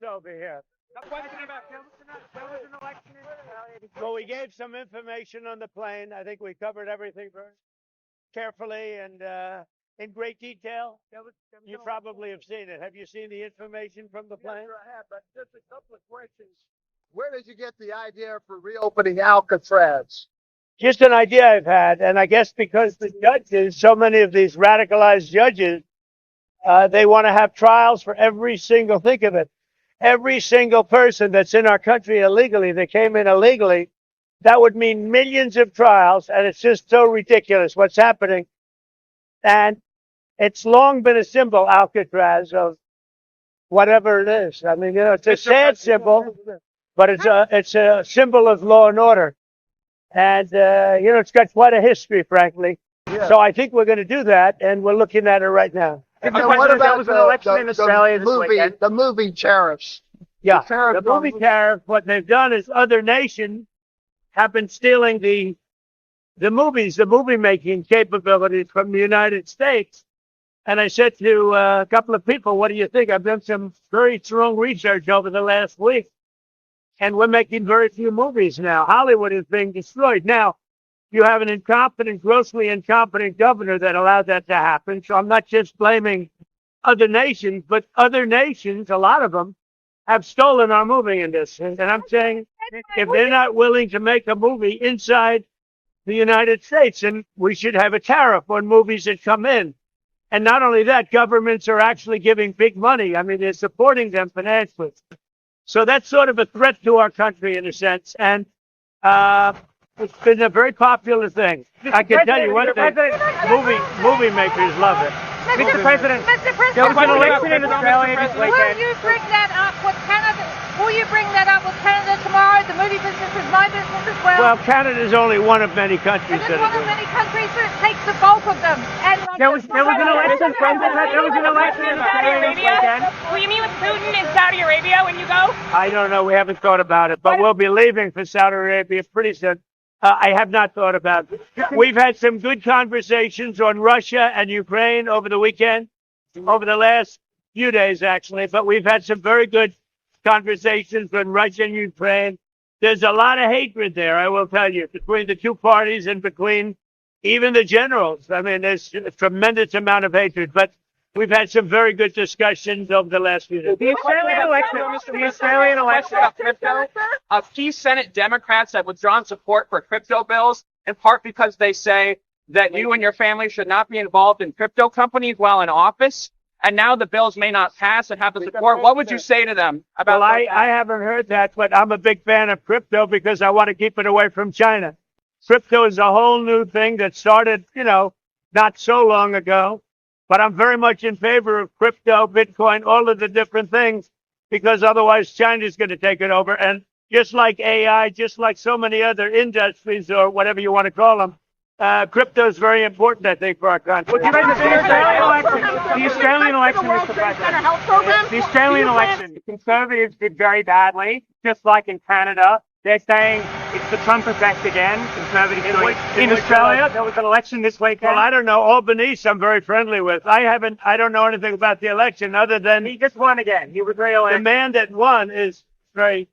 over here. Well, we gave some information on the plane. I think we covered everything very carefully and in great detail. You probably have seen it. Have you seen the information from the plane? Yes, I have, but just a couple of questions. Where did you get the idea for reopening Alcatraz? Just an idea I've had, and I guess because the judges, so many of these radicalized judges, they want to have trials for every single, think of it, every single person that's in our country illegally, that came in illegally. That would mean millions of trials, and it's just so ridiculous what's happening. And it's long been a symbol, Alcatraz, of whatever it is. I mean, it's a sad symbol, but it's a symbol of law and order. And, it's got quite a history, frankly. Yeah. So I think we're going to do that, and we're looking at it right now. And what about the movie tariffs? Yeah, the movie tariff, what they've done is other nations have been stealing the movie-making capabilities from the United States. And I said to a couple of people, what do you think? I've done some very strong research over the last week, and we're making very few movies now. Hollywood is being destroyed. Now, you have an incompetent, grossly incompetent governor that allowed that to happen. So I'm not just blaming other nations, but other nations, a lot of them, have stolen our movie industry. And I'm saying, if they're not willing to make a movie inside the United States, then we should have a tariff on movies that come in. And not only that, governments are actually giving big money. I mean, they're supporting them financially. So that's sort of a threat to our country in a sense. And it's been a very popular thing. I can tell you one thing, movie makers love it. Mr. President, there was an election in Australia this weekend. Will you bring that up with Canada? Will you bring that up with Canada tomorrow? The movie business is my business as well. Well, Canada is only one of many countries. It is one of many countries, so it takes the bulk of them. And there was an election. There was an election in Australia this weekend. Will you meet with Putin in Saudi Arabia when you go? I don't know. We haven't thought about it, but we'll be leaving for Saudi Arabia pretty soon. I have not thought about it. We've had some good conversations on Russia and Ukraine over the weekend, over the last few days, actually. But we've had some very good conversations on Russia and Ukraine. There's a lot of hatred there, I will tell you, between the two parties and between even the generals. I mean, there's a tremendous amount of hatred. But we've had some very good discussions over the last few days. The Australian election about crypto. Key Senate Democrats have withdrawn support for crypto bills, in part because they say that you and your family should not be involved in crypto companies while in office. And now the bills may not pass and have the support. What would you say to them about that? Well, I haven't heard that, but I'm a big fan of crypto because I want to keep it away from China. Crypto is a whole new thing that started, not so long ago. But I'm very much in favor of crypto, Bitcoin, all of the different things, because otherwise China's going to take it over. And just like AI, just like so many other industries or whatever you want to call them, crypto is very important, I think, for our country. The Australian election, Mr. President. The Australian election, the Conservatives did very badly, just like in Canada. They're saying it's the Trump effect again. Conservatives in Australia. There was an election this weekend. Well, I don't know. Albanese, I'm very friendly with. I don't know anything about the election other than he just won again. He was real. The man that won he's very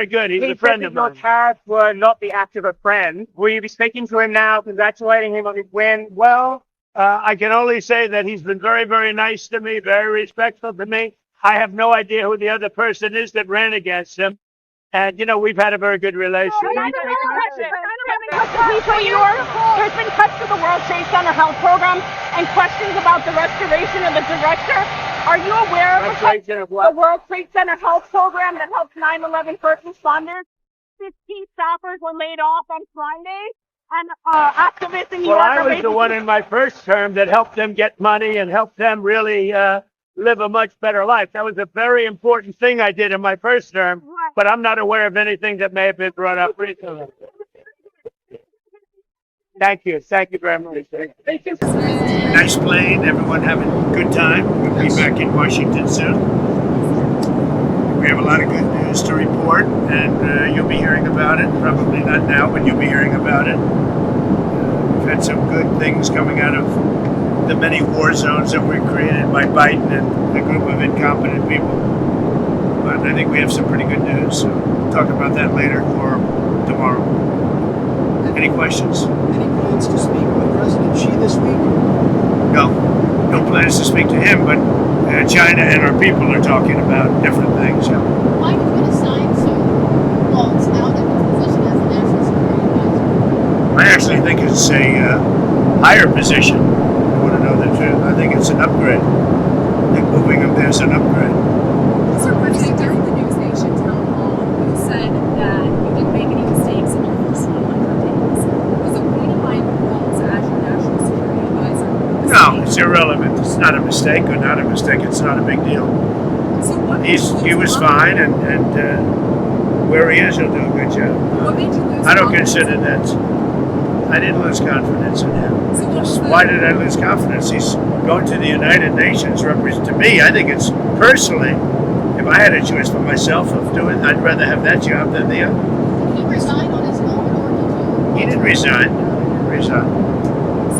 good. He's a friend of mine. Your tariffs were not the act of a friend. Will you be speaking to him now, congratulating him on his win? Well, I can only say that he's been very, very nice to me, very respectful to me. I have no idea who the other person is that ran against him. And, we've had a very good relationship. There's been cuts to the World Trade Center health program and questions about the restoration of the director. Are you aware of the World Trade Center health program that helps 9/11 first responders? 15 staffers were laid off on Friday. And activists in New York I was the one in my first term that helped them get money and helped them really live a much better life. That was a very important thing I did in my first term, but I'm not aware of anything that may have been brought up recently. Thank you. Thank you very much. Thank you. Nice plane. Everyone having a good time. We'll be back in Washington soon. We have a lot of good news to report, and you'll be hearing about it. Probably not now, but you'll be hearing about it. We've had some good things coming out of the many war zones that were created by Biden and the group of incompetent people. But I think we have some pretty good news. So we'll talk about that later or tomorrow. Any questions? Any plans to speak with President Xi this week? No. No plans to speak to him, but China and our people are talking about different things. Yeah. Why did you assign laws out of his position as a national security advisor? I actually think it's a higher position. I want to know the truth. I think it's an upgrade. I think moving him there is an upgrade. Mr. President, during the News Nation town hall, you said that you didn't make any mistakes in your first 100 days. Was appointing Mike Waltz as your national security advisor? No, it's irrelevant. It's not a mistake or not a mistake. It's not a big deal. So what He was fine, and where he is, he'll do a good job. What made you lose I don't confidence? consider that. I didn't lose confidence in him. So what was the- Why did I lose confidence? He's going to the United Nations. To me, I think it's personally, if I had a choice for myself of doing, I'd rather have that job than the other. Did he resign on his own, or did you? He didn't resign. He didn't resign.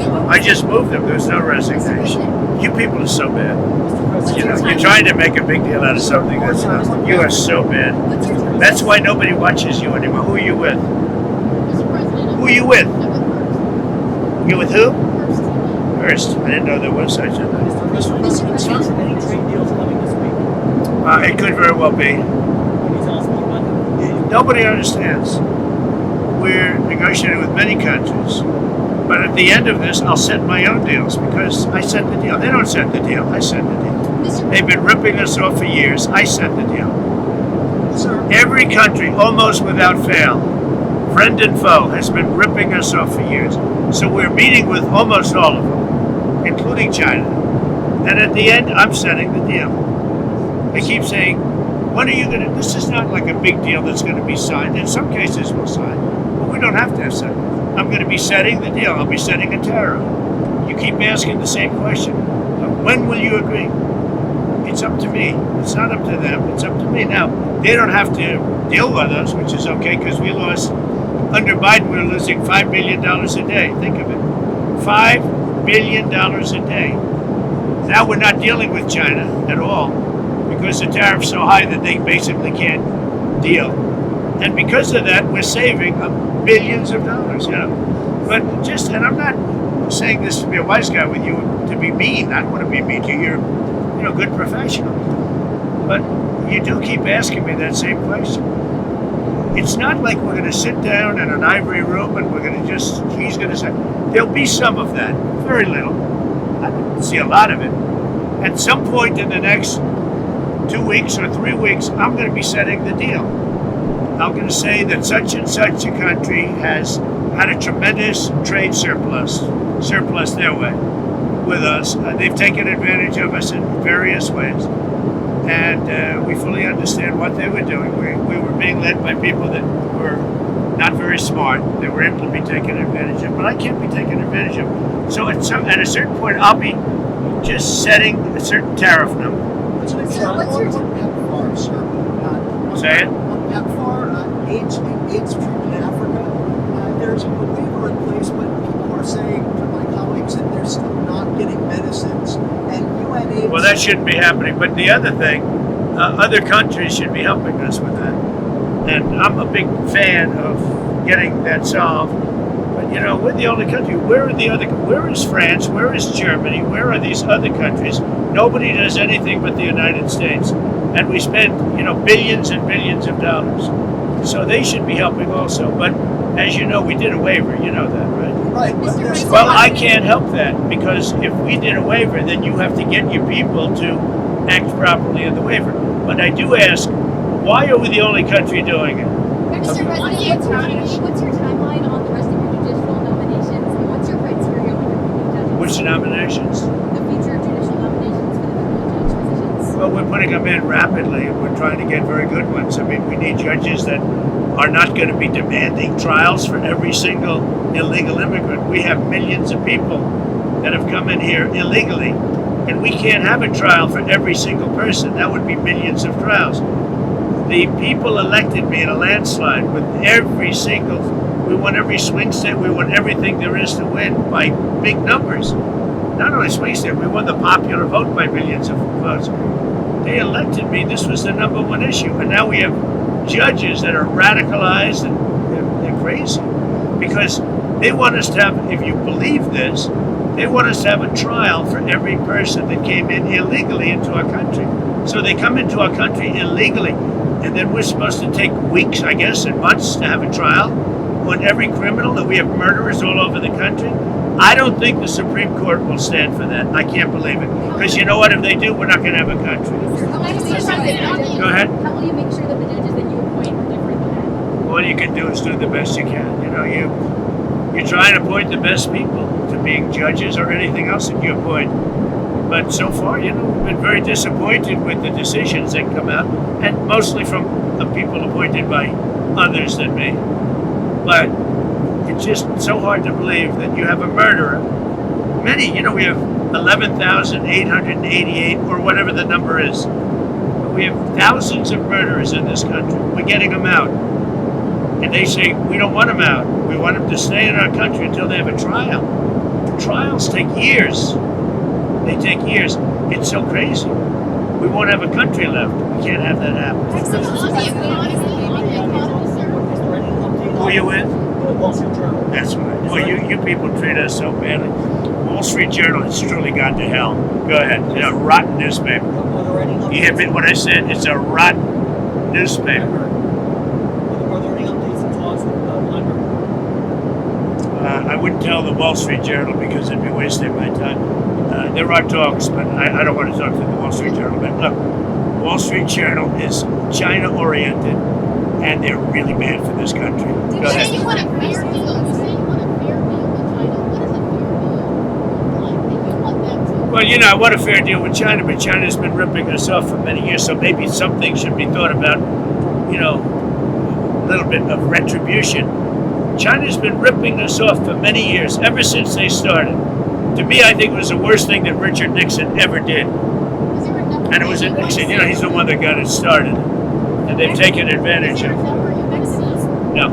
So what I was just moved him. There's no resignation. You people are so bad. What's You your know, you're timeline? trying to make a big deal out of something that's not. You are so bad. What's your timeline? That's why nobody watches you anymore. Who are you with? Mr. President, Who are you with? I'm with You with who? First TV. First? I didn't know there was such a thing. Mr. President, any trade deals coming this week? It could very well be. Can you tell us more about them? Nobody understands. We're negotiating with many countries. But at the end of this, I'll set my own deals because I set the deal. They don't set the deal. I set the deal. They've been ripping us off for years. I set the deal. Sir, Every country, almost without fail, friend and foe, has been ripping us off for years. So we're meeting with almost all of them, including China. And at the end, I'm setting the deal. They keep saying, when are you going to, this is not like a big deal that's going to be signed. In some cases, we'll sign. But we don't have to have signed. I'm going to be setting the deal. I'll be setting a tariff. You keep asking the same question. When will you agree? It's up to me. It's not up to them. It's up to me. Now, they don't have to deal with us, which is okay because we lost, under Biden, we're losing $5 billion a day. Think of it. $5 billion a day. Now we're not dealing with China at all because the tariff's so high that they basically can't deal. And because of that, we're saving billions of dollars, you know. But just, and I'm not saying this to be a wise guy with you, to be mean. I don't want to be mean to you. You're, you know, good professional. But you do keep asking me that same question. It's not like we're going to sit down in an ivory room and we're going to just, he's going to say, there'll be some of that, very little. I don't see a lot of it. At some point in the next 2 weeks or 3 weeks, I'm going to be setting the deal. I'm going to say that such and such a country has had a tremendous trade surplus their way with us. They've taken advantage of us in various ways. And we fully understand what they were doing. We were being led by people that were not very smart. They were able to be taken advantage of, but I can't be taken advantage of. So at a certain point, I'll be just setting a certain tariff number. what's your PEPFAR, sir? Say it? PEPFAR, AIDS treatment in Africa. There's a waiver in place, but people are saying to my colleagues that they're still not getting medicines. And UNAIDS. Well, that shouldn't be happening. But the other thing, other countries should be helping us with that. And I'm a big fan of getting that solved. But, you know, we're the only country. Where is France? Where is Germany? Where are these other countries? Nobody does anything but the United States. And we spend, you know, billions and billions of dollars. So they should be helping also. But as you know, we did a waiver. You know that, right? Right. But there's Well, I can't help that because if we did a waiver, then you have to get your people to act properly in the waiver. But I do ask, why are we the only country doing it? Mr. President, what's your timeline on the rest of your judicial nominations? And what's your criteria when you're picking judges? Which nominations? The future judicial nominations for the federal judge positions. Well, we're putting them in rapidly, and we're trying to get very good ones. I mean, we need judges that are not going to be demanding trials for every single illegal immigrant. We have millions of people that have come in here illegally, and we can't have a trial for every single person. That would be millions of trials. The people elected me in a landslide with we won every swing state, we won everything there is to win by big numbers. Not only swing state, we won the popular vote by millions of votes. they elected me, this was the number one issue. And now we have judges that are radicalized and they're crazy because they want us to have, if you believe this, they want us to have a trial for every person that came in illegally into our country. So they come into our country illegally, and then we're supposed to take weeks, I guess, and months to have a trial on every criminal, that we have murderers all over the country. I don't think the Supreme Court will stand for that. I can't believe it. Because you know what? If they do, we're not going to have a country. Go ahead. How will you make sure that the judges that you appoint are different than that? All you can do is do the best you can. You know, you try and appoint the best people to being judges or anything else that you appoint. But so far, you know, we've been very disappointed with the decisions that come out, and mostly from the people appointed by others than me. But it's just so hard to believe that you have a murderer. Many, you know, we have 11,888 or whatever the number is. We have thousands of murderers in this country. We're getting them out. And they say, we don't want them out. We want them to stay in our country until they have a trial. Trials take years. They take years. It's so crazy. We won't have a country left. We can't have that happen. Who are you with? Wall Street Journal. That's right. Well, you people treat us so badly. Wall Street Journal has truly gone to hell. Go ahead. It's a rotten newspaper. You hear me? What I said? It's a rotten newspaper. Are there any updates and talks with Bloomberg? I wouldn't tell the Wall Street Journal because it'd be wasting my time. There are talks, but I don't want to talk to the Wall Street Journal. But look, Wall Street Journal is China-oriented, and they're really bad for this country. Go ahead. You want a fair deal. You say you want a fair deal with China. What is a fair deal like? And you want them to... Well, you know, I want a fair deal with China, but China's been ripping us off for many years, so maybe something should be thought about, you know, a little bit of retribution. China's been ripping us off for many years, ever since they started. To me, I think it was the worst thing that Richard Nixon ever did. And it was Nixon, you know, he's the one that got it started. And they've taken advantage of it. No.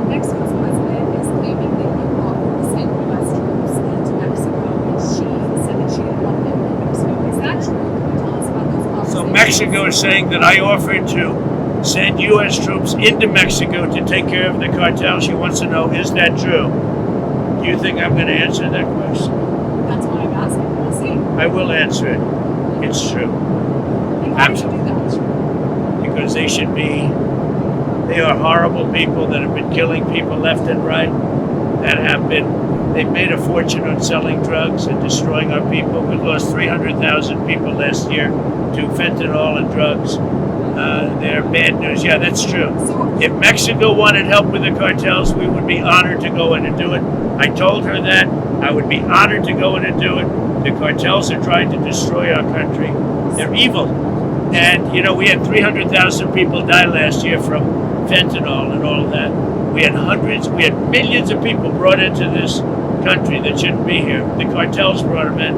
Mexico's president is claiming that you offered to send U.S. troops into Mexico, and she said that she didn't want them in Mexico. Is that true? Can you tell us about those conversations? So Mexico is saying that I offered to send U.S. troops into Mexico to take care of the cartel. She wants to know, is that true? Do you think I'm going to answer that question? That's why I'm asking. We'll see. I will answer it. It's true. And why would you do that? Because they are horrible people that have been killing people left and right, they've made a fortune on selling drugs and destroying our people. We lost 300,000 people last year to fentanyl and drugs. They're bad news. Yeah, that's true. If Mexico wanted help with the cartels, we would be honored to go in and do it. I told her that. I would be honored to go in and do it. The cartels are trying to destroy our country. They're evil. And, you know, we had 300,000 people die last year from fentanyl and all of that. We had millions of people brought into this country that shouldn't be here. The cartels brought them in.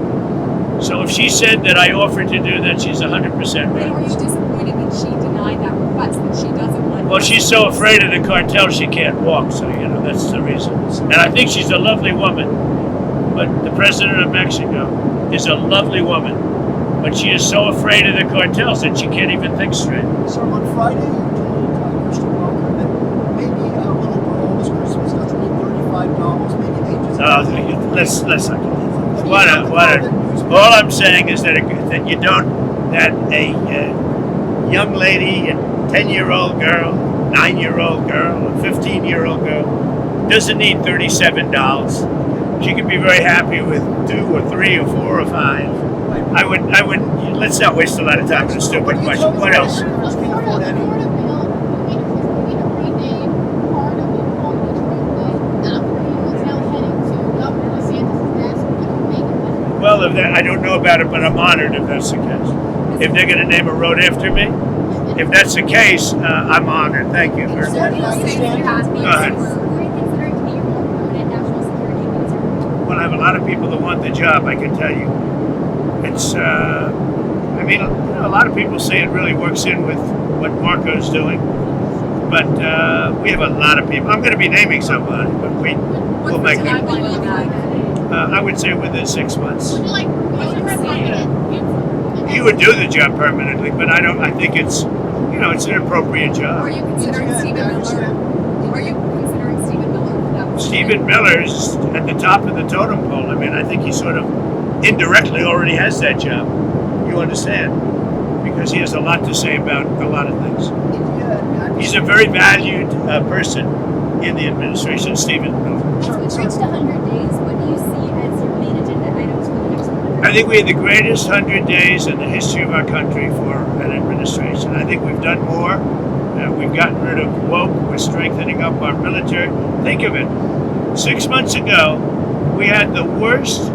So if she said that I offered to do that, she's 100% Are right. you disappointed that she denied that request, that she doesn't want... Well, she's so afraid of the cartel she can't walk, so, you know, that's the reason. And I think she's a lovely woman. But the president of Mexico is a lovely woman. But she is so afraid of the cartels that she can't even think straight. So on Friday, you told Christian Walker that maybe a little girl this Christmas got to be $35. Maybe they just... Let's not get what all I'm saying is that that a young lady, a 10-year-old girl, 9-year-old girl, a 15-year-old girl doesn't need $37. She can be very happy with 2 or 3 or 4 or 5. I would. Let's not waste a lot of time on a stupid question. What else? Well, I don't know about it, but I'm honored if that's the case. If they're going to name a road after me, if that's the case, I'm honored. Thank you very much. Go ahead. Well, I have a lot of people that want the job, I can tell you. It's, I mean, a lot of people say it really works in with what Marco's doing. But we have a lot of people. I'm going to be naming somebody, but we'll make it. I would say within 6 months. He would do the job permanently, but I think it's, it's an appropriate job. Are you considering Stephen Miller? Are you considering Stephen Miller for that position? Stephen Miller's at the top of the totem pole. I mean, I think he sort of indirectly already has that job. You understand? Because he has a lot to say about a lot of things. He's a very valued person in the administration, Stephen Miller. As we've reached 100 days, what do you see as your main agenda items for the next 100 days? I think we had the greatest 100 days in the history of our country for an administration. I think we've done more. We've gotten rid of woke. We're strengthening up our military. Think of it. 6 months ago, we had the worst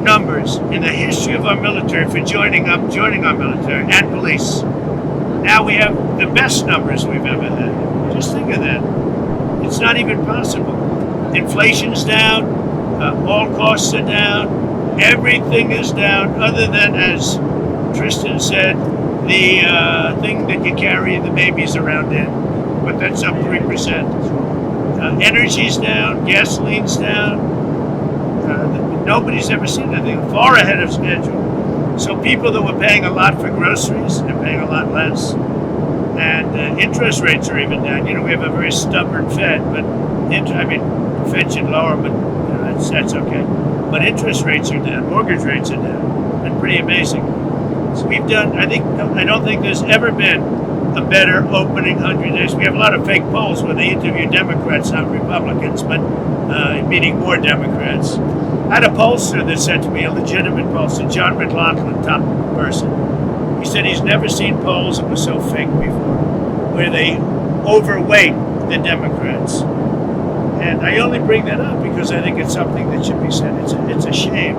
numbers in the history of our military for joining our military and police. Now we have the best numbers we've ever had. Just think of that. It's not even possible. Inflation's down. All costs are down. Everything is down, other than, as Tristan said, the thing that you carry the babies around in. But that's up 3%. Energy's down. Gasoline's down. Nobody's ever seen anything, far ahead of schedule. So people that were paying a lot for groceries, they're paying a lot less. And interest rates are even down. We have a very stubborn Fed, but the Fed should lower, but that's okay. But interest rates are down, mortgage rates are down, and pretty amazing. So we've done. I don't think there's ever been a better opening 100 days. We have a lot of fake polls where they interview Democrats, not Republicans, but meaning more Democrats. I had a pollster that said to me, a legitimate pollster, John McLaughlin, top person. He said he's never seen polls that were so fake before, where they overweight the Democrats. And I only bring that up because I think it's something that should be said. It's a shame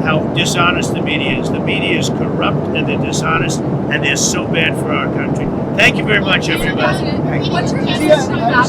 how dishonest the media is. The media is corrupt and they're dishonest and they're so bad for our country. Thank you very much, everybody. What's your position about